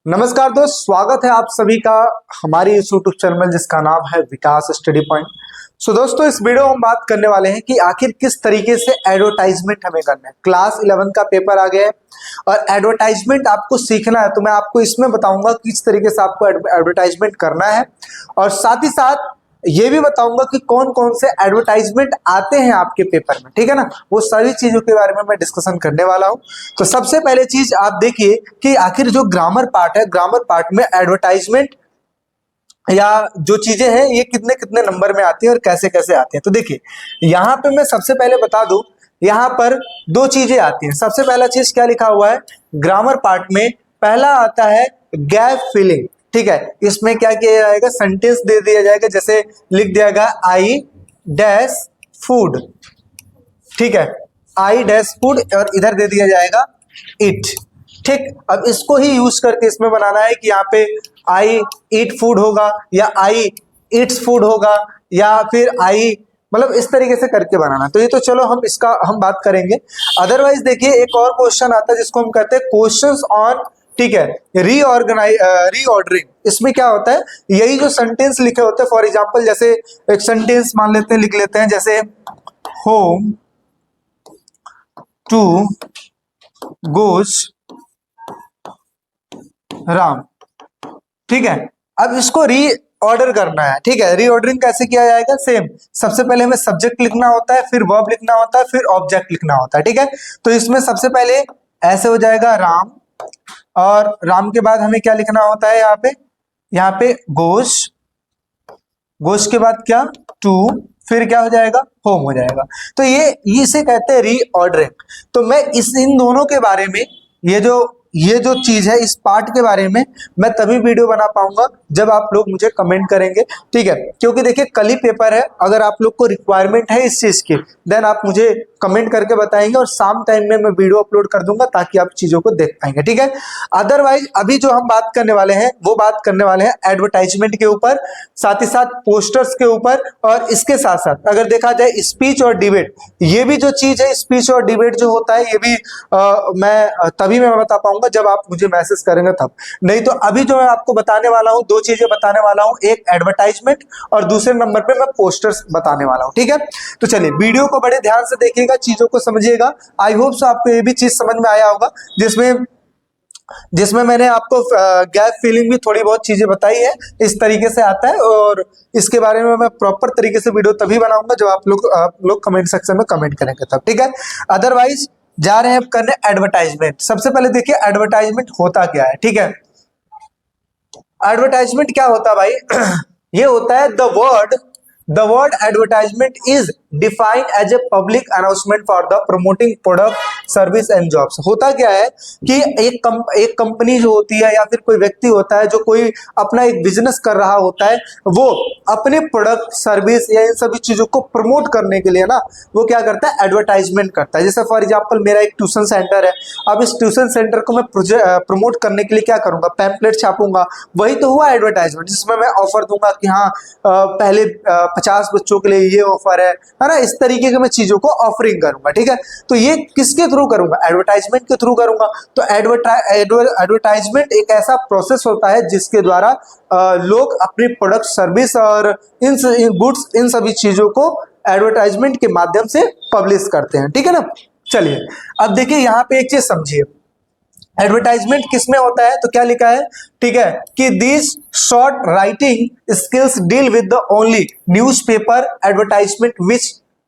नमस्कार दोस्त, स्वागत है आप सभी का हमारी इस यूट्यूब चैनल जिसका नाम है विकास स्टडी पॉइंट। सो दोस्तों, इस वीडियो में हम बात करने वाले हैं कि आखिर किस तरीके से एडवर्टाइजमेंट हमें करना है। क्लास 11 का पेपर आ गया है और एडवर्टाइजमेंट आपको सीखना है, तो मैं आपको इसमें बताऊंगा किस तरीके से आपको एडवर्टाइजमेंट करना है और साथ ही साथ ये भी बताऊंगा कि कौन कौन से एडवर्टाइजमेंट आते हैं आपके पेपर में, ठीक है ना। वो सारी चीजों के बारे में मैं डिस्कशन करने वाला हूं। तो सबसे पहले चीज आप देखिए कि आखिर जो ग्रामर पार्ट है, ग्रामर पार्ट में एडवर्टाइजमेंट या जो चीजें हैं ये कितने कितने नंबर में आती है और कैसे कैसे आती है। तो देखिए, यहाँ पे मैं सबसे पहले बता दूं, यहाँ पर दो चीजें आती हैं। सबसे पहला चीज क्या लिखा हुआ है ग्रामर पार्ट में, पहला आता है गैप फिलिंग, ठीक है। इसमें क्या किया जाएगा, सेंटेंस दे दिया जाएगा, जैसे लिख दिया जाएगा आई डैश फूड, ठीक है, आई डैश फूड, और इधर दे दिया जाएगा इट, ठीक। अब इसको ही यूज करके इसमें बनाना है कि यहाँ पे आई ईट फूड होगा या आई ईट्स फूड होगा या फिर आई, मतलब इस तरीके से करके बनाना। तो ये तो चलो हम बात करेंगे। अदरवाइज देखिए, एक और क्वेश्चन आता है जिसको हम कहते हैं क्वेश्चंस ऑन, ठीक है, रीऑर्डरिंग। इसमें क्या होता है, यही जो सेंटेंस लिखे होते हैं, फॉर एग्जांपल जैसे एक सेंटेंस मान लेते हैं, लिख लेते हैं, जैसे होम टू गोज राम, ठीक है। अब इसको रीऑर्डर करना है, ठीक है। रीऑर्डरिंग कैसे किया जाएगा, सेम, सबसे पहले हमें सब्जेक्ट लिखना होता है, फिर वर्ब लिखना होता है, फिर ऑब्जेक्ट लिखना होता है, ठीक है। तो इसमें सबसे पहले ऐसे हो जाएगा राम, और राम के बाद हमें क्या लिखना होता है, यहाँ पे गोश, गोश के बाद क्या टू, फिर क्या हो जाएगा होम हो जाएगा। तो ये इसे कहते हैं रीऑर्डरिंग। तो मैं इन दोनों के बारे में, ये जो चीज है, इस पार्ट के बारे में मैं तभी वीडियो बना पाऊंगा जब आप लोग मुझे कमेंट करेंगे, ठीक है। क्योंकि देखिए कल ही पेपर है, अगर आप लोग को रिक्वायरमेंट है इस चीज की, देन आप मुझे कमेंट करके बताएंगे और शाम टाइम में मैं वीडियो अपलोड कर दूंगा ताकि आप चीजों को देख पाएंगे, ठीक है। अदरवाइज अभी जो हम बात करने वाले हैं वो बात करने वाले हैं एडवर्टाइजमेंट के ऊपर, साथ ही साथ पोस्टर्स के ऊपर, और इसके साथ साथ अगर देखा जाए स्पीच और डिबेट, ये भी जो चीज है स्पीच और डिबेट जो होता है, ये भी तभी मैं बता पाऊंगा जब आप मुझे मैसेज करेंगे तब। नहीं तो अभी जो मैं आपको बताने वाला हूं, दो चीजें बताने वाला हूं, एक एडवर्टाइजमेंट और दूसरे नंबर पे मैं पोस्टर्स बताने वाला हूं, ठीक है। तो चलिए वीडियो को बड़े ध्यान से देखिएगा, चीजों को समझिएगा। आई होप सो आपको ये भी चीज समझ में आया होगा, जिसमें मैंने आपको गैप फिलिंग भी थोड़ी बहुत चीजें बताई है, इस तरीके से आता है। और इसके बारे में मैं प्रॉपर तरीके से वीडियो तभी बनाऊंगा जब आप लोग कमेंट सेक्शन में कमेंट करेंगे तब, ठीक है। अदरवाइज जा रहे हैं करने एडवर्टाइजमेंट। सबसे पहले देखिए एडवर्टाइजमेंट होता क्या है, ठीक है। एडवर्टाइजमेंट क्या होता है भाई ये होता है the word advertisement is defined as a public announcement for the promoting product service and jobs. होता क्या है कि एक कंपनी जो होती है या फिर कोई व्यक्ति होता है जो कोई अपना एक बिजनेस कर रहा होता है, वो अपने प्रोडक्ट सर्विस या इन सभी चीजों को प्रमोट करने के लिए ना वो क्या करता है, एडवर्टाइजमेंट करता है। जैसे फॉर एग्जांपल मेरा एक ट्यूशन सेंटर है, अब इस ट्यूशन सेंटर को मैं प्रमोट करने के लिए क्या करूंगा, पैम्पलेट छापूंगा, वही तो हुआ एडवर्टाइजमेंट, जिसमें मैं ऑफर दूंगा कि हाँ पहले 50 बच्चों के लिए ये ऑफर है ना, इस तरीके के मैं चीजों को ऑफरिंग करूंगा, ठीक है। तो ये किसके थ्रू करूंगा, एडवर्टाइजमेंट के थ्रू करूंगा। तो एडवर्टाइजमेंट एक ऐसा प्रोसेस होता है जिसके द्वारा लोग अपनी प्रोडक्ट सर्विस और इन गुड्स, इन सभी चीजों को एडवर्टाइजमेंट के माध्यम से पब्लिश करते हैं, ठीक है ना। चलिए अब देखिए यहाँ पे एक चीज समझिए, एडवर्टाइजमेंट किसमें होता है, तो क्या लिखा है, ठीक है, कि this short writing skills deal with the only newspaper advertisement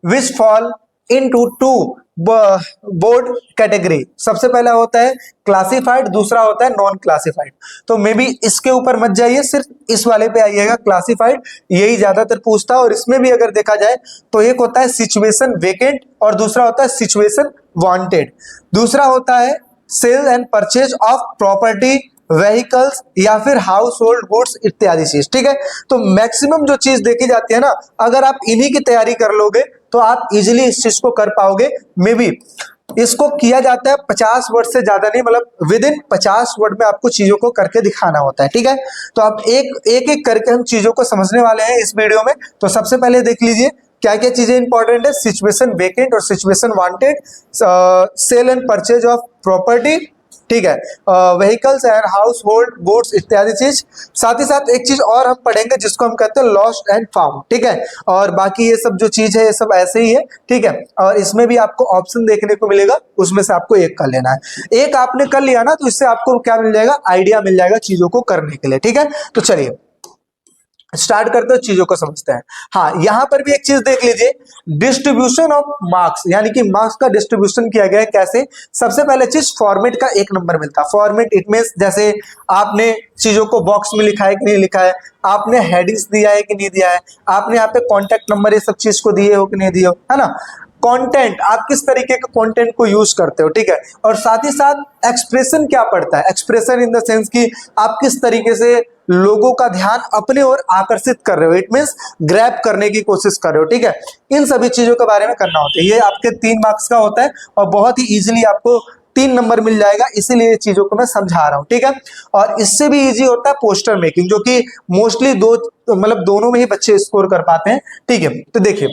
which fall into two board category. सबसे पहला होता है क्लासिफाइड, दूसरा होता है नॉन क्लासिफाइड। तो मे बी इसके ऊपर मत जाइए, सिर्फ इस वाले पे आइएगा, क्लासिफाइड, यही ज्यादातर पूछता है। और इसमें भी अगर देखा जाए तो एक होता है सिचुएशन वेकेंट और दूसरा होता है सिचुएशन वांटेड। दूसरा होता है sale and purchase of property, vehicles या फिर हाउस होल्ड गुड्स इत्यादि चीज, ठीक है। तो मैक्सिमम जो चीज देखी जाती है ना, अगर आप इन्हीं की तैयारी कर लोगे तो आप इजीली इस चीज को कर पाओगे। मे बी इसको किया जाता है 50 वर्ड से ज्यादा नहीं, मतलब विद इन 50 वर्ड में आपको चीजों को करके दिखाना होता है, ठीक है। तो आप एक करके हम चीजों को समझने वाले हैं इस वीडियो में। तो सबसे पहले देख लीजिए क्या क्या चीजें इंपॉर्टेंट है, सिचुएशन वेकेंट और situation wanted, sale and purchase of property, ठीक है, vehicles and household goods इत्यादि चीज। साथ ही साथ एक चीज और हम पढ़ेंगे जिसको हम कहते हैं लॉस्ट एंड फाउंड, ठीक है। और बाकी ये सब जो चीज है ये सब ऐसे ही है, ठीक है। और इसमें भी आपको ऑप्शन देखने को मिलेगा, उसमें से आपको एक कर लेना है। एक आपने कर लिया ना तो इससे आपको क्या मिल जाएगा, आइडिया मिल जाएगा चीजों को करने के लिए, ठीक है। तो चलिए स्टार्ट करते हो, चीजों को समझते हैं। हाँ, यहां पर भी एक चीज देख लीजिए, डिस्ट्रीब्यूशन ऑफ मार्क्स, यानी कि मार्क्स का डिस्ट्रीब्यूशन किया गया है कैसे। सबसे पहले चीज फॉर्मेट का 1 नंबर मिलता है। फॉर्मेट इट मींस जैसे आपने चीजों को बॉक्स में लिखा है कि नहीं लिखा है, आपने हेडिंग्स दिया है कि नहीं दिया है, आपने यहाँ पे कॉन्टेक्ट नंबर ये सब चीज को दिए हो कि नहीं दिए हो, है ना। कंटेंट, आप किस तरीके के कंटेंट को यूज करते हो, ठीक है। और साथ ही साथ एक्सप्रेशन क्या पड़ता है, एक्सप्रेशन इन द सेंस कि आप किस तरीके से लोगों का ध्यान अपने ओर आकर्षित कर रहे हो, इट मींस ग्रैब करने की कोशिश कर रहे हो, ठीक है। इन सभी चीजों के बारे में करना होता है। ये आपके 3 मार्क्स का होता है और बहुत ही इजीली आपको 3 नंबर मिल जाएगा, इसीलिए ये चीजों को मैं समझा रहा हूं, ठीक है। और इससे भी इजी होता है पोस्टर मेकिंग, जो कि मोस्टली दोनों में ही बच्चे स्कोर कर पाते हैं, ठीक है। तो देखिए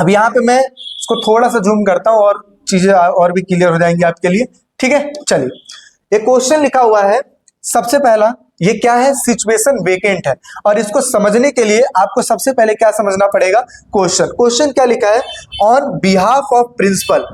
अब यहाँ पे मैं इसको थोड़ा सा जूम करता हूं और चीजें और भी क्लियर हो जाएंगी आपके लिए, ठीक है। चलिए एक क्वेश्चन लिखा हुआ है, सबसे पहला ये क्या है, सिचुएशन वेकेंट है। और इसको समझने के लिए आपको सबसे पहले क्या समझना पड़ेगा, क्वेश्चन क्या लिखा है, on behalf of principal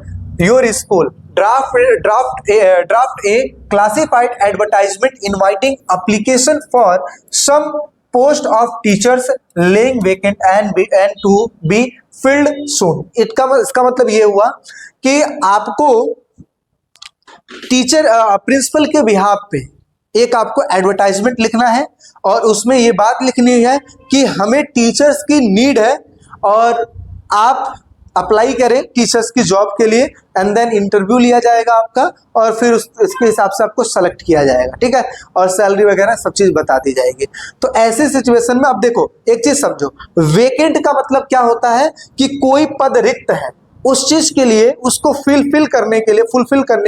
your school draft a classified advertisement inviting application for some post of teachers lying vacant and to be filled soon. इसका मतलब ये हुआ कि आपको टीचर प्रिंसिपल के बिहाफ पे एक आपको एडवर्टाइजमेंट लिखना है और उसमें ये बात लिखनी है कि हमें टीचर्स की नीड है और आप अप्लाई करें टीचर्स की जॉब के लिए, एंड देन इंटरव्यू लिया जाएगा आपका और फिर इसके हिसाब से आपको सेलेक्ट किया जाएगा, ठीक है। और सैलरी वगैरह सब चीज बता दी जाएगी। तो ऐसे सिचुएशन में अब देखो एक चीज समझो, वेकेंट का मतलब क्या होता है कि कोई पद रिक्त है, उस चीज के लिए उसको फुलफिल करने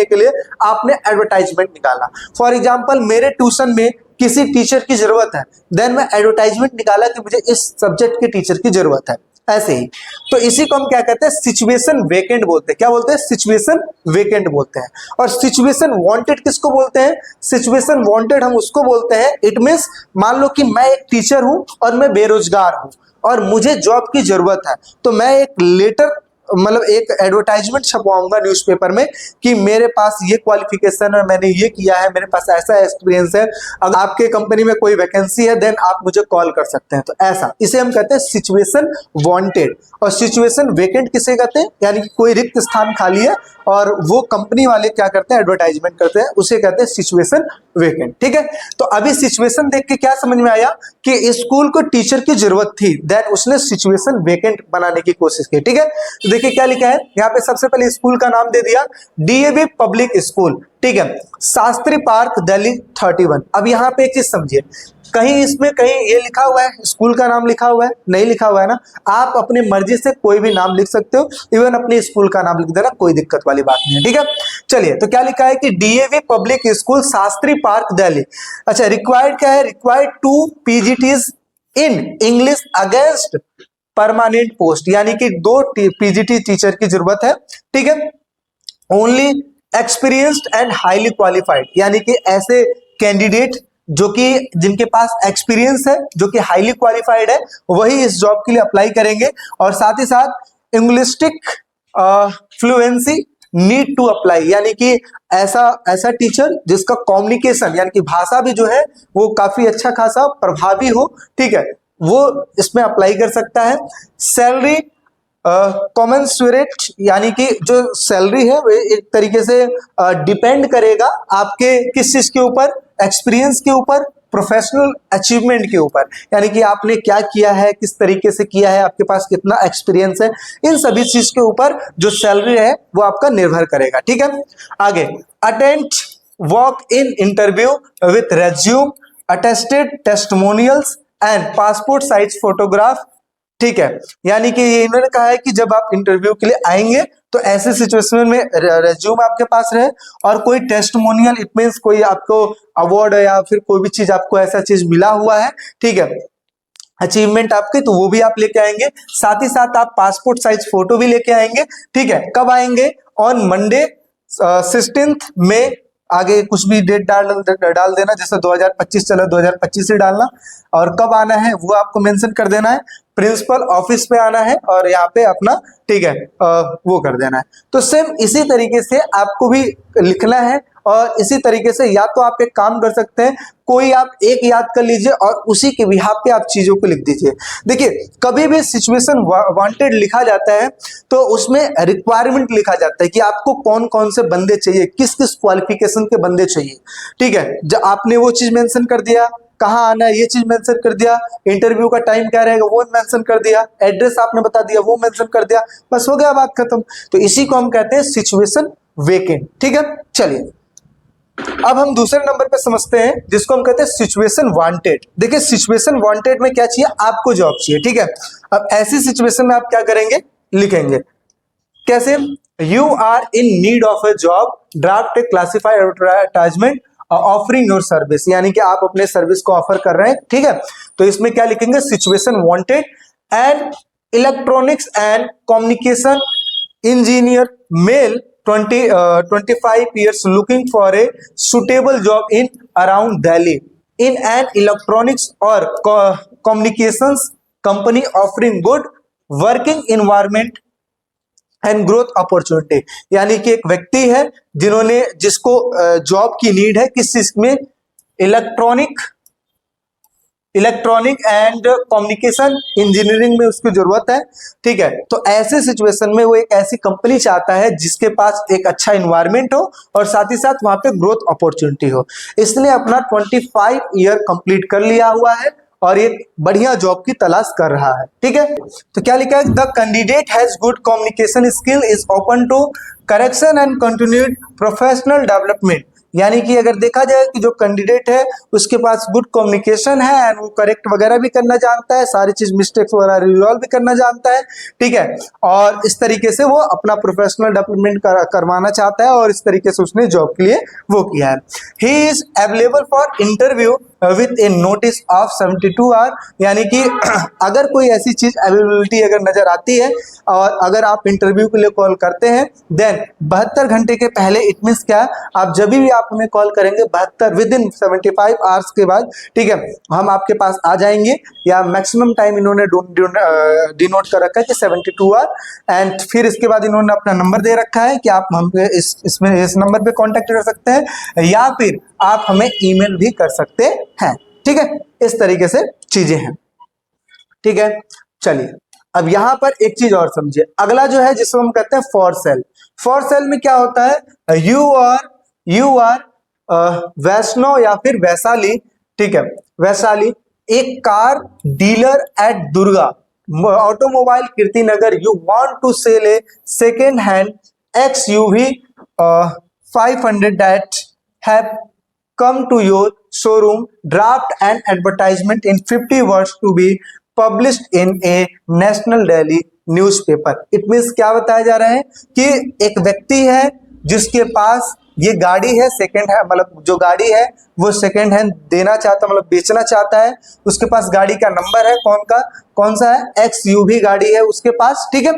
के लिए आपने एडवर्टाइजमेंट निकाला। फॉर एग्जांपल मेरे ट्यूशन में किसी टीचर की जरूरत है, देन मैं एडवर्टाइजमेंट निकाला कि मुझे इस सब्जेक्ट के टीचर की जरूरत है, ऐसे ही। तो इसी को हम क्या कहते हैं, सिचुएशन वेकेंट बोलते हैं। क्या बोलते हैं, सिचुएशन वेकेंट बोलते हैं। और सिचुएशन वांटेड किसको बोलते हैं, सिचुएशन वांटेड हम उसको बोलते हैं, इट मींस मान लो कि मैं एक टीचर हूं और मैं बेरोजगार हूं और मुझे जॉब की जरूरत है, तो मैं एक लेटर एक एडवर्टाइजमेंट छपवाऊंगा न्यूज़पेपर में कि मेरे पास ये क्वालिफिकेशन है, मैंने ये किया है, मेरे पास ऐसा एक्सपीरियंस है, अगर आपके कंपनी में कोई वैकेंसी है देन आप मुझे कॉल कर सकते हैं। तो ऐसा, इसे हम कहते हैं सिचुएशन वांटेड। और सिचुएशन वेकेंट किसे कहते हैं, यानी कि कोई रिक्त स्थान खाली है और वो कंपनी वाले क्या करते हैं, एडवर्टाइजमेंट करते हैं, उसे कहते हैं सिचुएशन वेकेंट, ठीक है। तो अभी सिचुएशन देख के क्या समझ में आया कि स्कूल को टीचर की जरूरत थी, देन उसने सिचुएशन वेकेंट बनाने की कोशिश की, ठीक है। तो देखिए क्या लिखा है यहाँ पे, सबसे पहले स्कूल का नाम दे दिया डीएवी पब्लिक स्कूल, ठीक है, शास्त्री पार्क दिल्ली 31। अब यहाँ पे एक चीज समझिए, कहीं इसमें कहीं ये लिखा हुआ है, स्कूल का नाम लिखा हुआ है, नहीं लिखा हुआ है ना। आप अपनी मर्जी से कोई भी नाम लिख सकते हो, इवन अपने स्कूल का नाम लिख देना, कोई दिक्कत वाली बात नहीं है, ठीक है। चलिए तो क्या लिखा है कि DAV public school Shastri park Delhi. अच्छा, रिक्वायर्ड क्या है, required 2 PGTs in English against permanent post, यानी कि 2 पीजीटी टीचर की जरूरत है, ठीक है। Only experienced and highly qualified, यानी कि ऐसे कैंडिडेट जो कि जिनके पास एक्सपीरियंस है, जो कि हाईली क्वालिफाइड है, वही इस जॉब के लिए अप्लाई करेंगे। और साथ ही साथ इंग्लिस्टिक फ्लुएंसी नीड टू अप्लाई, यानी कि ऐसा टीचर जिसका कम्युनिकेशन यानी कि भाषा भी जो है वो काफी अच्छा खासा प्रभावी हो, ठीक है, वो इसमें अप्लाई कर सकता है। सैलरी कॉमेंसुरेट, यानी कि जो सैलरी है वो एक तरीके से डिपेंड करेगा आपके किस चीज के ऊपर, एक्सपीरियंस के ऊपर, प्रोफेशनल अचीवमेंट के ऊपर, यानी कि आपने क्या किया है, किस तरीके से किया है, आपके पास कितना एक्सपीरियंस है, इन सभी चीज के ऊपर जो सैलरी है वो आपका निर्भर करेगा, ठीक है। आगे, attend walk in interview with resume attested testimonials and passport size photograph, ठीक है। यानी कि ये इन्होंने कहा है कि जब आप इंटरव्यू के लिए आएंगे तो ऐसे सिचुएशन में रेज्यूम आपके पास रहे और कोई टेस्टिमोनियल, इट मींस कोई आपको अवार्ड या फिर कोई भी चीज आपको ऐसा चीज मिला हुआ है, ठीक है, अचीवमेंट आपके, तो वो भी आप लेके आएंगे। साथ ही साथ आप पासपोर्ट साइज फोटो भी लेके आएंगे, ठीक है। कब आएंगे, ऑन मंडे 16 मई आगे कुछ भी डेट डाल देना, जैसे 2025 चला 2025 ही डालना, और कब आना है वो आपको मेंशन कर देना है। प्रिंसिपल ऑफिस पे आना है और यहाँ पे अपना, ठीक है, वो कर देना है। तो सेम इसी तरीके से आपको भी लिखना है, और इसी तरीके से या तो आप एक काम कर सकते हैं, कोई आप एक याद कर लीजिए और उसी के बिहाफ पे आप चीजों को लिख दीजिए। देखिए कभी भी सिचुएशन वांटेड लिखा जाता है तो उसमें रिक्वायरमेंट लिखा जाता है कि आपको कौन कौन से बंदे चाहिए, किस किस क्वालिफिकेशन के बंदे चाहिए, ठीक है। जब आपने वो चीज मेंशन कर दिया, कहाँ आना है ये चीज मेंशन कर दिया, इंटरव्यू का टाइम क्या रहेगा वो मेंशन कर दिया, एड्रेस आपने बता दिया वो मेंशन कर दिया, बस हो गया बात खत्म। तो इसी को हम कहते हैं सिचुएशन वेकेंट, ठीक है। चलिए अब हम दूसरे नंबर पे समझते हैं जिसको हम कहते हैं सिचुएशन वांटेड। देखिए सिचुएशन वांटेड में क्या चाहिए, आपको जॉब चाहिए, ठीक है। अब ऐसी सिचुएशन में आप क्या करेंगे, लिखेंगे कैसे, you are in need of a job, draft a classified advertisement offering your service, यानी कि आप अपने सर्विस को ऑफर कर रहे हैं, ठीक है। तो इसमें क्या लिखेंगे, situation wanted and electronics and communication engineer male 25 years looking for a suitable job in around Delhi in an electronics or communications company offering good working environment and growth opportunity. यानी कि एक व्यक्ति है जिसको जॉब की need है, किस चीज में, इलेक्ट्रॉनिक एंड कम्युनिकेशन इंजीनियरिंग में उसकी जरूरत है, ठीक है। तो ऐसे सिचुएशन में वो एक ऐसी कंपनी चाहता है जिसके पास एक अच्छा इन्वायरमेंट हो और साथ ही साथ वहां पे ग्रोथ अपॉर्चुनिटी हो। इसलिए अपना 25 ईयर कंप्लीट कर लिया हुआ है और एक बढ़िया जॉब की तलाश कर रहा है, ठीक है। तो क्या लिखा है, the candidate has good communication skill, is open to correction and continued professional development. यानी कि अगर देखा जाए कि जो कैंडिडेट है उसके पास गुड कम्युनिकेशन है एंड वो करेक्ट वगैरह भी करना जानता है, सारी चीज मिस्टेक्स वगैरह रिजॉल्व भी करना जानता है, ठीक है। और इस तरीके से वो अपना प्रोफेशनल डेवलपमेंट करवाना चाहता है और इस तरीके से उसने जॉब के लिए वो किया है। He is available for interview with a notice of 72 hour. यानी कि अगर कोई ऐसी चीज अवेलेबिलिटी अगर नजर आती है और अगर आप इंटरव्यू के लिए कॉल करते हैं देन 72 घंटे के पहले, इट मीन्स क्या, आप जब भी आप हमें कॉल करेंगे 72 विद इन 75 आवर्स के बाद, ठीक है, हम आपके पास आ जाएंगे। या मैक्सिमम टाइम इन्होंने डिनोट कर रखा है कि 72 आवर। एंड फिर इसके बाद इन्होंने अपना नंबर दे रखा है कि आप हम इसमें इस नंबर पे कांटेक्ट कर सकते हैं या फिर आप हमें ईमेल भी कर सकते हैं, ठीक है। इस तरीके से चीजें हैं, ठीक है। चलिए अब यहां पर एक चीज और समझिए, अगला जो है जिसको हम कहते हैं फॉर सेल। फॉर सेल में क्या होता है, यू आर वैष्णो या फिर वैशाली, ठीक है, वैशाली एक car dealer at Durga automobile Kirtinagar, you want to sell a second hand XUV 500 that have come to your showroom, draft an advertisement in 50 words to be published in a national daily newspaper। It means क्या बताया जा रहा है कि एक व्यक्ति है जिसके पास ये गाड़ी है सेकेंड हैंड, मतलब जो गाड़ी है वो सेकेंड हैंड देना चाहता, मतलब बेचना चाहता है। उसके पास गाड़ी का नंबर है, कौन सा है, XUV गाड़ी है उसके पास, ठीक है,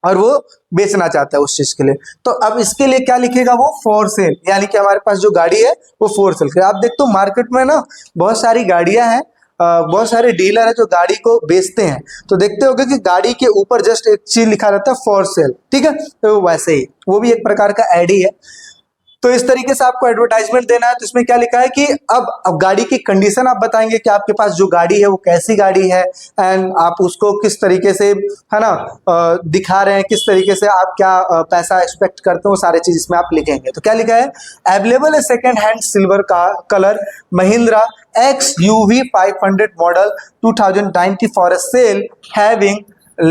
और वो बेचना चाहता है उस चीज के लिए। तो अब इसके लिए क्या लिखेगा वो, फॉर सेल। यानी कि हमारे पास जो गाड़ी है वो फॉर सेल। आप देखते हो मार्केट में ना बहुत सारी गाड़ियां हैं, बहुत सारे डीलर है जो गाड़ी को बेचते हैं, तो देखते होगे कि गाड़ी के ऊपर जस्ट एक चीज लिखा रहता है फॉर सेल, ठीक है। तो वैसे ही वो भी एक प्रकार का एड ही है। तो इस तरीके से आपको एडवर्टाइजमेंट देना है। तो इसमें क्या लिखा है कि अब गाड़ी की कंडीशन आप बताएंगे कि आपके पास जो गाड़ी है वो कैसी गाड़ी है एंड आप उसको किस तरीके से, है ना, दिखा रहे हैं, किस तरीके से आप क्या पैसा एक्सपेक्ट करते हो, वो सारे चीज इसमें आप लिखेंगे। तो क्या लिखा है, अवेलेबल है सेकेंड हैंड सिल्वर का colour Mahindra XUV 500 model 2090 for a sale having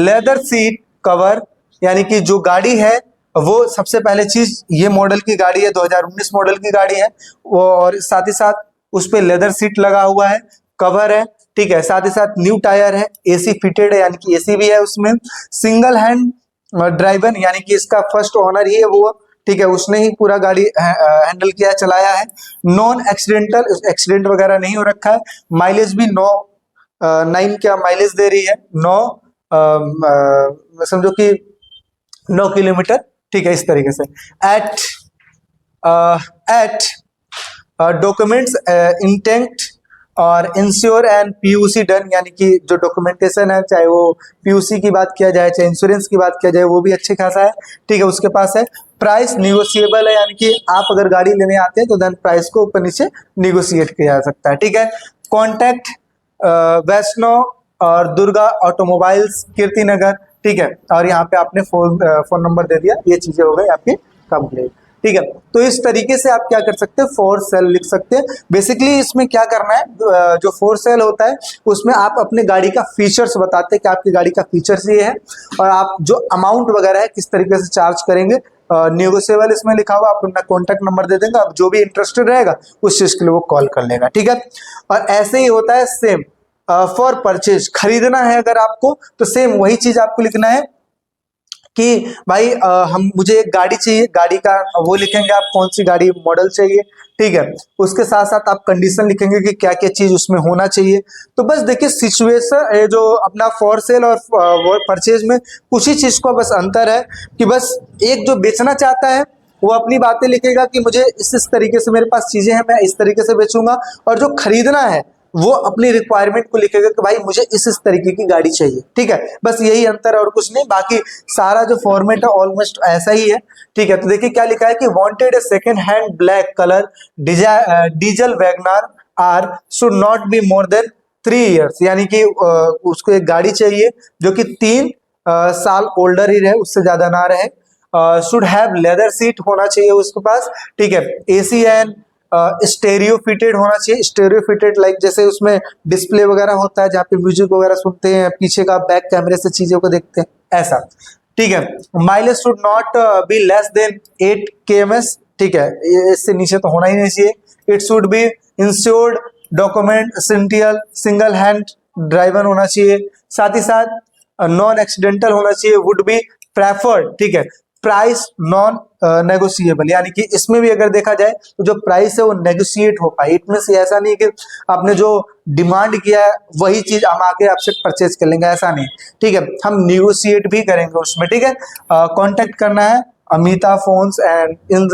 leather seat cover. यानी कि जो गाड़ी है वो सबसे पहले चीज ये मॉडल की गाड़ी है, 2019 मॉडल की गाड़ी है वो, और साथ ही साथ उस पे लेदर सीट लगा हुआ है, कवर है, ठीक है, साथ ही साथ न्यू टायर है, AC फिटेड है यानी कि AC भी है उसमें, सिंगल हैंड ड्राइवर यानी कि इसका फर्स्ट ओनर ही है वो, ठीक है, उसने ही पूरा गाड़ी हैंडल किया, चलाया है, नॉन एक्सीडेंटल, एक्सीडेंट वगैरह नहीं हो रखा है, माइलेज भी 9 क्या माइलेज दे रही है, 9 समझो कि 9 किलोमीटर, ठीक है, इस तरीके से। एट एट डॉक्यूमेंट्स इंटेंट और इंश्योर एंड पीयूसी डन, यानी कि जो डॉक्यूमेंटेशन है, चाहे वो पीयूसी की बात किया जाए चाहे इंश्योरेंस की बात किया जाए, वो भी अच्छे खासा है, ठीक है, उसके पास है। प्राइस निगोशिएबल है, यानी कि आप अगर गाड़ी लेने आते हैं तो देन प्राइस को ऊपर नीचे निगोशिएट किया जा सकता है, ठीक है। कॉन्टैक्ट वैष्णो और दुर्गा ऑटोमोबाइल्स कीर्तिनगर, ठीक है, और यहाँ पे आपने फोन नंबर दे दिया, ये चीजें हो गई आपकी कंप्लीट, ठीक है। तो इस तरीके से आप क्या कर सकते हैं, फॉर सेल लिख सकते हैं। बेसिकली इसमें क्या करना है, जो फॉर सेल होता है उसमें आप अपने गाड़ी का फीचर्स बताते हैं कि आपकी गाड़ी का फीचर्स ये है, और आप जो अमाउंट वगैरह है किस तरीके से चार्ज करेंगे। निगोशिएबल इसमें लिखा हुआ, आप अपना कॉन्टैक्ट नंबर दे देंगे, अब जो भी इंटरेस्टेड रहेगा उस चीज के लिए वो कॉल कर लेगा, ठीक है। और ऐसे ही होता है सेम फॉर परचेज, खरीदना है अगर आपको तो सेम वही चीज आपको लिखना है कि भाई मुझे एक गाड़ी चाहिए, गाड़ी का वो लिखेंगे आप कौन सी गाड़ी मॉडल चाहिए, ठीक है। उसके साथ साथ आप कंडीशन लिखेंगे कि क्या क्या चीज उसमें होना चाहिए। तो बस देखिए सिचुएशन जो अपना फॉर सेल और परचेज में कुछ ही चीज का बस अंतर है कि बस एक जो बेचना चाहता है वो अपनी बातें लिखेगा कि मुझे इस तरीके से मेरे पास चीजें हैं, मैं इस तरीके से बेचूंगा, और जो खरीदना है वो अपनी रिक्वायरमेंट को लिखेगा कि भाई मुझे इस तरीके की गाड़ी चाहिए, ठीक है। बस यही अंतर है और कुछ नहीं, बाकी सारा जो फॉर्मेट है ऑलमोस्ट ऐसा ही है, ठीक है। तो देखिए क्या लिखा है कि wanted a second hand black colour diesel WagonR R should not be more than 3 years, यानी कि उसको एक गाड़ी चाहिए जो कि 3 साल ओल्डर ही रहे, उससे ज्यादा ना रहे। शुड हैव लेदर सीट होना चाहिए उसके पास, ठीक है। एसी एंड स्टेरियो फिटेड होना चाहिए, स्टेरियो फिटेड लाइक जैसे उसमें डिस्प्ले वगैरह होता है जहाँ पे म्यूजिक वगैरह सुनते हैं, पीछे का बैक कैमरे से चीजों को देखते हैं, ऐसा, ठीक है। Mileage should not be less than 8 kms, ठीक है, इससे नीचे तो होना ही नहीं चाहिए। It should be insured document essential single hand driver होना चाहिए, साथ ही साथ नॉन एक्सीडेंटल होना चाहिए, वुड बी प्रेफर्ड, ठीक है। प्राइस नॉन नेगोशिएबल, यानी कि इसमें भी अगर देखा जाए तो जो प्राइस है वो नेगोशिएट हो पाए, इतने से ऐसा नहीं कि आपने जो डिमांड किया है वही चीज हम आके आपसे परचेज कर लेंगे, ऐसा नहीं, ठीक है। हम निगोशिएट भी करेंगे उसमें, ठीक है। कांटेक्ट करना है अमिता फोन्स एंड इन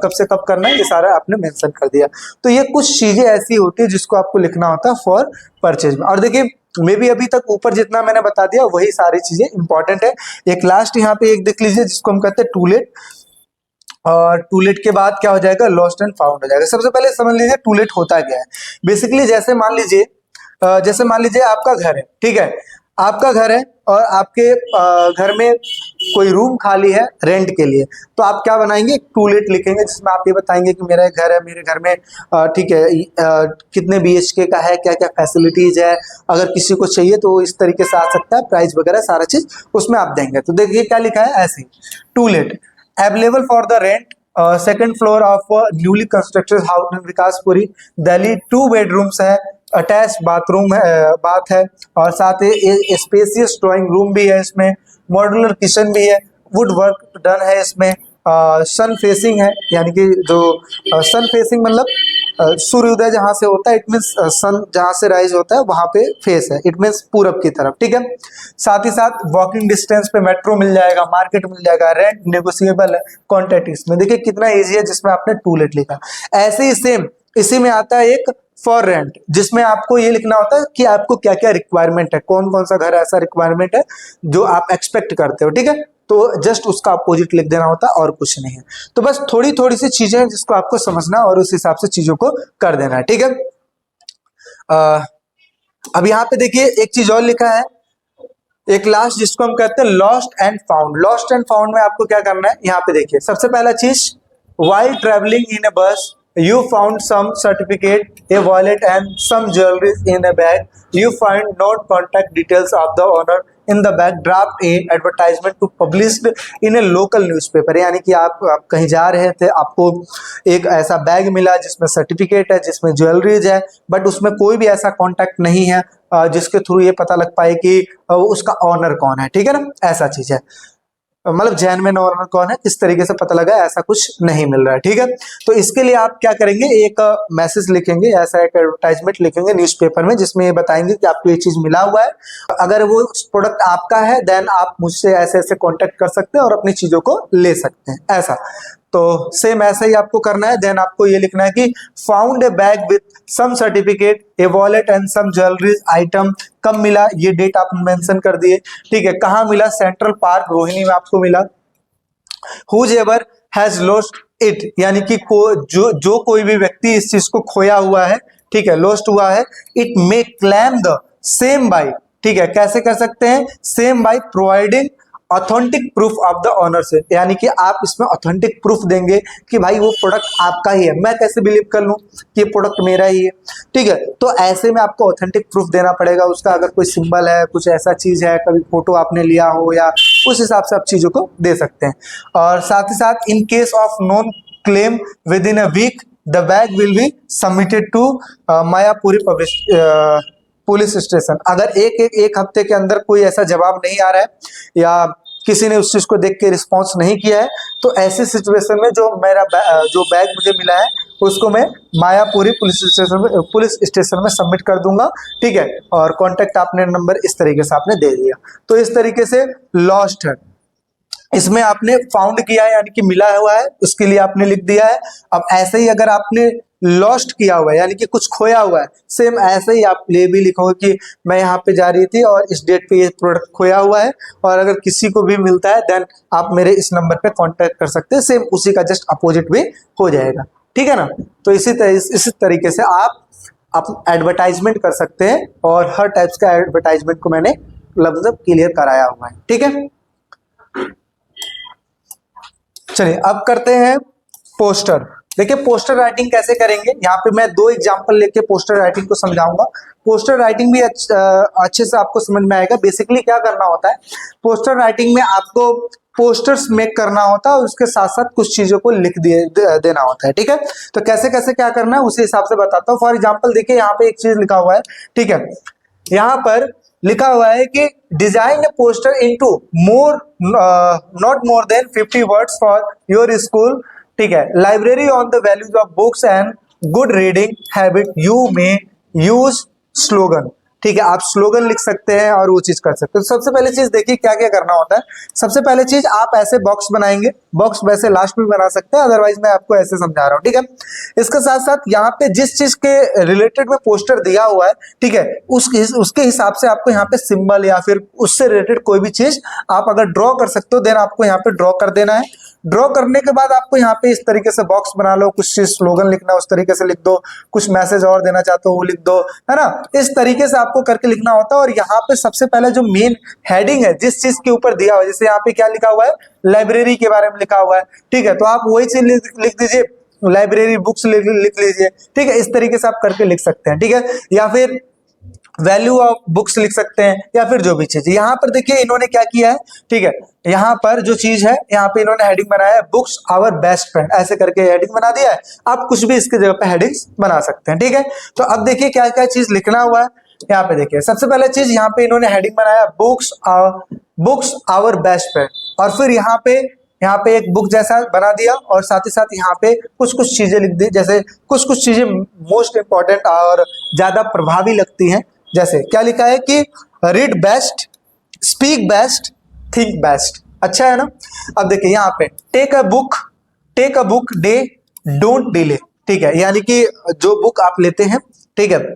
कब से कब करना है ये सारा आपने मेंशन कर दिया। तो ये कुछ चीजें ऐसी होती है जिसको आपको लिखना होता है फॉर परचेज में। और देखिए मे भी अभी तक ऊपर जितना मैंने बता दिया वही सारी चीजें इंपॉर्टेंट है। एक लास्ट यहाँ पे एक देख लीजिए जिसको हम कहते हैं टूलेट, और टूलेट के बाद क्या हो जाएगा, लॉस्ट एंड फाउंड हो जाएगा। सबसे पहले समझ लीजिए टूलेट होता क्या है। बेसिकली जैसे मान लीजिए आपका घर है, ठीक है, आपका घर है और आपके घर में कोई रूम खाली है रेंट के लिए, तो आप क्या बनाएंगे, टूलेट लिखेंगे जिसमें आप ये बताएंगे कि मेरा घर है, मेरे घर में ठीक है कितने BHK का है, क्या क्या फैसिलिटीज है, अगर किसी को चाहिए तो इस तरीके से आ सकता है, प्राइस वगैरह सारा चीज उसमें आप देंगे। तो देखिए क्या लिखा है ऐसे, to let available for the rent second floor of newly constructed house in Vikaspuri Delhi, 2 bedrooms है, अटैच बाथरूम है, बाथ है, और साथ ही स्पेसियस ड्राइंग रूम भी है इसमें, मॉड्यूलर किचन भी है, वुड वर्क डन है इसमें, सन फेसिंग है, यानी कि जो सन फेसिंग मतलब सूर्योदय जहां से होता है, इट मीन्स सन जहां से राइज होता है वहां पे फेस है, इट मीन्स पूरब की तरफ, ठीक है। साथ ही साथ वॉकिंग डिस्टेंस पे मेट्रो मिल जाएगा, मार्केट मिल जाएगा, रेंट नेगोशिएबल है, कॉन्ट्रैक्ट इसमें देखिए कितना इजी है जिसमें आपने टूलेट लिखा। ऐसे ही सेम इसी में आता है एक फॉर रेंट, जिसमें आपको ये लिखना होता है कि आपको क्या क्या रिक्वायरमेंट है, कौन कौन सा घर ऐसा रिक्वायरमेंट है जो आप एक्सपेक्ट करते हो, ठीक है। तो जस्ट उसका अपोजिट लिख देना होता है और कुछ नहीं है। तो बस थोड़ी थोड़ी सी चीजें हैं जिसको आपको समझना और उस हिसाब से चीजों को कर देना है, ठीक है। अब यहाँ पे देखिए एक चीज और लिखा है, एक लास्ट जिसको हम कहते हैं lost and found. Lost and found में आपको क्या करना है, यहाँ पे देखिए सबसे पहला चीज, while traveling in a bus you found some certificate, a wallet and some jewelry in a bag, you find not contact details of the owner in the bag, draft a advertisement to published in a local newspaper। यानी कि आप कहीं जा रहे थे, आपको एक ऐसा बैग मिला जिसमें सर्टिफिकेट है, जिसमें ज्वेलरीज है, बट उसमें कोई भी ऐसा कॉन्टैक्ट नहीं है जिसके थ्रू ये पता लग पाए कि उसका ऑनर कौन है, ठीक है ना, ऐसा चीज है, मतलब जेन्युइन ओनर कौन है, किस तरीके से पता लगा, ऐसा कुछ नहीं मिल रहा है, ठीक है। तो इसके लिए आप क्या करेंगे, एक मैसेज लिखेंगे, ऐसा एक एडवर्टाइजमेंट लिखेंगे न्यूज़पेपर में जिसमें ये बताएंगे कि आपको ये चीज मिला हुआ है, अगर वो प्रोडक्ट आपका है देन आप मुझसे ऐसे ऐसे कांटेक्ट कर सकते हैं और अपनी चीजों को ले सकते हैं, ऐसा। तो सेम ऐसा ही आपको करना है। देन आपको ये लिखना है कि found a bag with some certificate, a wallet and some jewellery item. कब मिला, ये डेट आप मेंशन कर दिए, ठीक है। कहाँ मिला, सेंट्रल पार्क रोहिणी में आपको मिला। हुजेवर हैज लॉस्ट इट, यानी कि जो कोई भी व्यक्ति इस चीज को खोया हुआ है, ठीक है, लॉस्ट हुआ है, it may claim the same by, ठीक है, कैसे कर सकते हैं, same by providing authentic proof of the ownership, यानी कि आप इसमें ऑथेंटिक प्रूफ देंगे कि भाई वो प्रोडक्ट आपका ही है, मैं कैसे बिलीव कर लूं कि ये प्रोडक्ट मेरा ही है, ठीक है। तो ऐसे में आपको ऑथेंटिक प्रूफ देना पड़ेगा उसका, अगर कोई सिंबल है, कुछ ऐसा चीज है, कभी फोटो आपने लिया हो, या उस हिसाब से आप चीजों को दे सकते हैं। और साथ ही साथ in case of non claim within a week the bag will be submitted to Mayapuri police station. अगर एक हफ्ते के अंदर कोई ऐसा जवाब नहीं आ रहा है, या किसी ने उस चीज को देख के रिस्पॉन्स नहीं किया है, तो ऐसी सिचुएशन में जो बैग मुझे मिला है उसको मैं मायापुरी पुलिस स्टेशन में सबमिट कर दूंगा, ठीक है। और कॉन्टेक्ट आपने नंबर इस तरीके से आपने दे दिया, तो इस तरीके से लॉस्ट है, इसमें आपने फाउंड किया है यानी कि मिला हुआ है, उसके लिए आपने लिख दिया है। अब ऐसे ही अगर आपने लॉस्ट किया हुआ है यानी कि कुछ खोया हुआ है, सेम ऐसे ही आप ले भी लिखोगे कि मैं यहाँ पे जा रही थी और इस डेट पे ये प्रोडक्ट खोया हुआ है, और अगर किसी को भी मिलता है देन आप मेरे इस नंबर पे कांटेक्ट कर सकते हैं, सेम उसी का जस्ट अपोजिट भी हो जाएगा, ठीक है ना। तो इसी तरीके से आप एडवर्टाइजमेंट कर सकते हैं, और हर टाइप्स का एडवर्टाइजमेंट को मैंने मतलब क्लियर कराया हुआ है, ठीक है। चलिए अब करते हैं पोस्टर। देखिए पोस्टर राइटिंग कैसे करेंगे, यहाँ पे मैं 2 एग्जांपल लेके पोस्टर राइटिंग को समझाऊंगा। पोस्टर राइटिंग भी अच्छे से आपको समझ में आएगा। बेसिकली क्या करना होता है, पोस्टर राइटिंग में आपको पोस्टर्स मेक करना होता है और उसके साथ साथ कुछ चीजों को लिख देना होता है, ठीक है। तो कैसे कैसे क्या करना है उसी हिसाब से बताता हूँ। फॉर एग्जाम्पल देखिए यहाँ पे एक चीज लिखा हुआ है, ठीक है, यहाँ पर लिखा हुआ है कि design A poster into not more than 50 words for your school, ठीक है, library on the values of books and good reading habit, you may use slogan, ठीक है, आप स्लोगन लिख सकते हैं और वो चीज कर सकते हैं। तो सबसे पहले चीज देखिए क्या क्या करना होता है। सबसे पहले चीज आप ऐसे बॉक्स बनाएंगे, बॉक्स वैसे लास्ट में बना सकते हैं, अदरवाइज मैं आपको ऐसे समझा रहा हूँ, ठीक है। इसके साथ साथ यहाँ पे जिस चीज के रिलेटेड में पोस्टर दिया हुआ है, ठीक है, उसके हिसाब से आपको यहाँ पे सिंबल या फिर उससे रिलेटेड कोई भी चीज आप अगर ड्रॉ कर सकते हो, देन आपको यहाँ पे ड्रॉ कर देना है। ड्रॉ करने के बाद आपको यहाँ पे इस तरीके से बॉक्स बना लो, कुछ चीज स्लोगन लिखना है उस तरीके से लिख दो, कुछ मैसेज और देना चाहते हो वो लिख दो, है ना। इस तरीके से आपको करके लिखना होता है। और यहाँ पे सबसे पहले जो मेन हेडिंग है जिस चीज के ऊपर दिया हुआ है, जैसे यहाँ पे क्या लिखा हुआ है, लाइब्रेरी के बारे में लिखा हुआ है, ठीक है, तो आप वही चीज लिख दीजिए, लाइब्रेरी बुक्स लिख लीजिए, ठीक है। इस तरीके से आप करके लिख सकते हैं, ठीक है, या फिर वैल्यू ऑफ बुक्स लिख सकते हैं, या फिर जो भी चीज। यहाँ पर देखिए इन्होंने क्या किया है, ठीक है, यहाँ पर जो चीज है यहाँ पे इन्होंने हेडिंग बनाया है बुक्स आवर बेस्ट फ्रेंड, ऐसे करके हेडिंग बना दिया है। आप कुछ भी इसकी जगह पे हेडिंग्स बना सकते हैं, ठीक है। तो अब देखिए क्या क्या चीज लिखना हुआ है यहाँ पे। देखिए सबसे पहले चीज यहाँ पे इन्होंने हेडिंग बनाया बुक्स आवर बेस्ट फ्रेंड, और फिर यहाँ पे एक बुक जैसा बना दिया, और साथ ही साथ यहाँ पे कुछ कुछ चीजें लिख दी, जैसे कुछ चीजें मोस्ट इंपॉर्टेंट और ज्यादा प्रभावी लगती हैं। जैसे क्या लिखा है कि read best, speak best, think best, अच्छा है ना। अब देखिए यहाँ पे take a book day, don't delay, ठीक है, यानी कि जो बुक आप लेते हैं, ठीक है,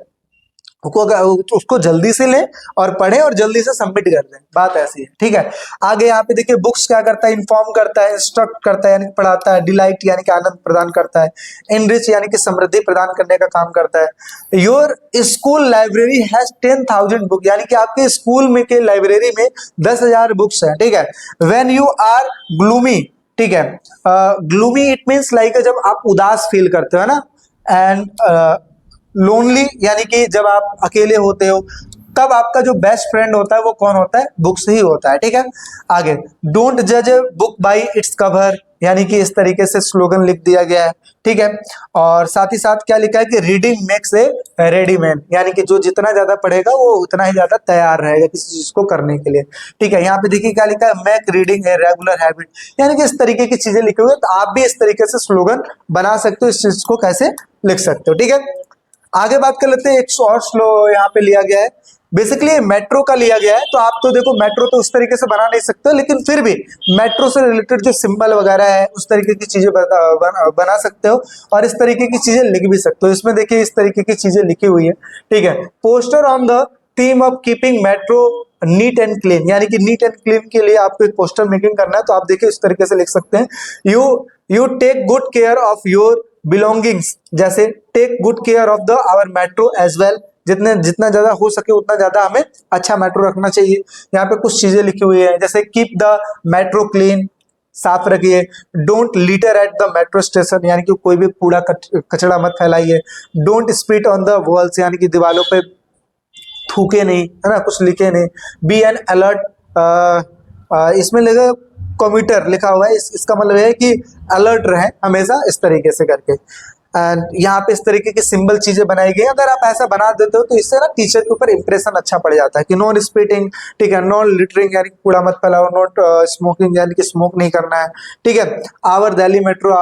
उसको जल्दी से लें और पढ़ें और जल्दी से सबमिट कर दें, बात ऐसी है, ठीक है। आगे यहाँ पे देखिए बुक्स क्या करता है, इन्फॉर्म करता है, इंस्ट्रक्ट करता है यानी कि पढ़ाता है, डिलाइट यानी कि आनंद प्रदान करता है, एनरिच यानी कि समृद्धि प्रदान करने का काम करता है। Your school library has 10,000 book, यानी कि आपके स्कूल में के लाइब्रेरी में 10,000 बुक्स है, ठीक है। व्हेन यू आर ग्लूमी, ठीक है, ग्लूमी इट मीन्स लाइक जब आप उदास फील करते हो ना, एंड लोनली यानी कि जब आप अकेले होते हो, तब आपका जो बेस्ट फ्रेंड होता है वो कौन होता है, बुक्स ही होता है, ठीक है। आगे डोंट जज बुक बाय इट्स कवर, यानी कि इस तरीके से स्लोगन लिख दिया गया है, ठीक है। और साथ ही साथ क्या लिखा है कि reading makes a ready man, यानी कि जो जितना ज्यादा पढ़ेगा वो उतना ही ज्यादा तैयार रहेगा किसी चीज को करने के लिए, ठीक है। यहाँ पे देखिए क्या लिखा है, make reading a regular habit, यानी कि इस तरीके की चीजें लिखी हुई है। तो आप भी इस तरीके से स्लोगन बना सकते हो, इस चीज को कैसे लिख सकते हो, ठीक है। आगे बात कर लेते हैं, एक और स्लो यहाँ पे लिया गया है, बेसिकली मेट्रो का लिया गया है। तो आप तो देखो मेट्रो तो उस तरीके से बना नहीं सकते, लेकिन फिर भी मेट्रो से रिलेटेड जो सिंबल वगैरह है उस तरीके की चीजें बना सकते हो, और इस तरीके की चीजें लिख भी सकते हो। इसमें देखिए इस तरीके की चीजें लिखी हुई है, ठीक है। Poster on the theme of keeping metro neat and clean, यानी कि नीट एंड क्लीन के लिए आपको एक पोस्टर मेकिंग करना है, तो आप देखिए इस तरीके से लिख सकते हैं, you take good care of your belongings, जैसे take good care of the our metro as well, जितना ज्यादा हो सके उतना ज्यादा हमें अच्छा मेट्रो रखना चाहिए। यहाँ पे कुछ चीजें लिखी हुई है, जैसे कीप द मेट्रो क्लीन, साफ रखिए। Don't litter at the metro station, यानी कि कोई भी कूड़ा कचरा मत फैलाइए। Don't spit on the walls, यानी कि दीवारों पे थूके नहीं, है ना, कुछ लिखे नहीं। बी एन अलर्ट, इसमें लगा कम्यूटर लिखा हुआ है, इसका मतलब है कि अलर्ट रहे हमेशा, इस तरीके से करके। एंड यहाँ पे इस तरीके की सिंबल चीजें बनाई गई। अगर आप ऐसा बना देते हो तो इससे ना टीचर के ऊपर इंप्रेशन अच्छा पड़ जाता है कि नॉन स्पीटिंग, ठीक है, नॉन लिटरिंग यानी कूड़ा मत फैलाओ, नॉट स्मोकिंग यानी कि स्मोक नहीं करना है, ठीक है। Our Delhi metro,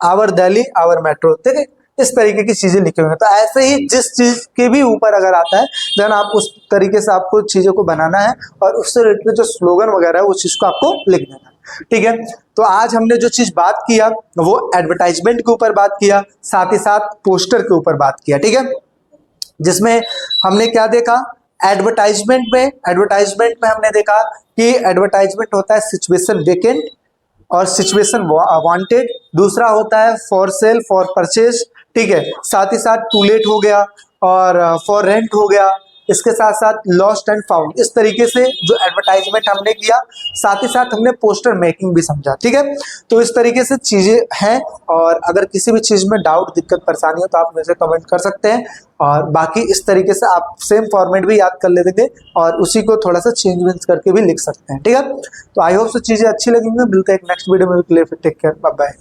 our Delhi our metro, ठीक है, इस तरीके की चीजें लिखी हुई हैं। तो ऐसे ही जिस चीज के भी ऊपर अगर आता है देन आप उस तरीके से आपको चीजों को बनाना है, और उससे रिलेटेड जो स्लोगन वगैरह है उस चीज को आपको लिख देना है, ठीक है। तो आज हमने जो चीज बात किया वो एडवर्टाइजमेंट के ऊपर बात किया, साथ ही साथ पोस्टर के ऊपर बात किया, ठीक है। जिसमें हमने क्या देखा, एडवर्टाइजमेंट में हमने देखा कि एडवर्टाइजमेंट होता है सिचुएशन वेकेंट और सिचुएशन वांटेड, दूसरा होता है फॉर सेल फॉर परचेज, ठीक है। साथ ही साथ टू लेट हो गया और फॉर रेंट हो गया, इसके साथ साथ लॉस्ट एंड फाउंड। इस तरीके से जो एडवर्टाइजमेंट हमने किया, साथ ही साथ हमने पोस्टर मेकिंग भी समझा, ठीक है। तो इस तरीके से चीजें हैं, और अगर किसी भी चीज में डाउट, दिक्कत, परेशानी हो तो आप मुझे कमेंट कर सकते हैं, और बाकी इस तरीके से आप सेम फॉर्मेट भी याद कर लेंगे और उसी को थोड़ा सा चेंज वेंज करके भी लिख सकते हैं, ठीक है। तो आई होप सो चीजें अच्छी लगेंगी। मिलते हैं एक नेक्स्ट वीडियो में, टेक केयर, बाय बाय।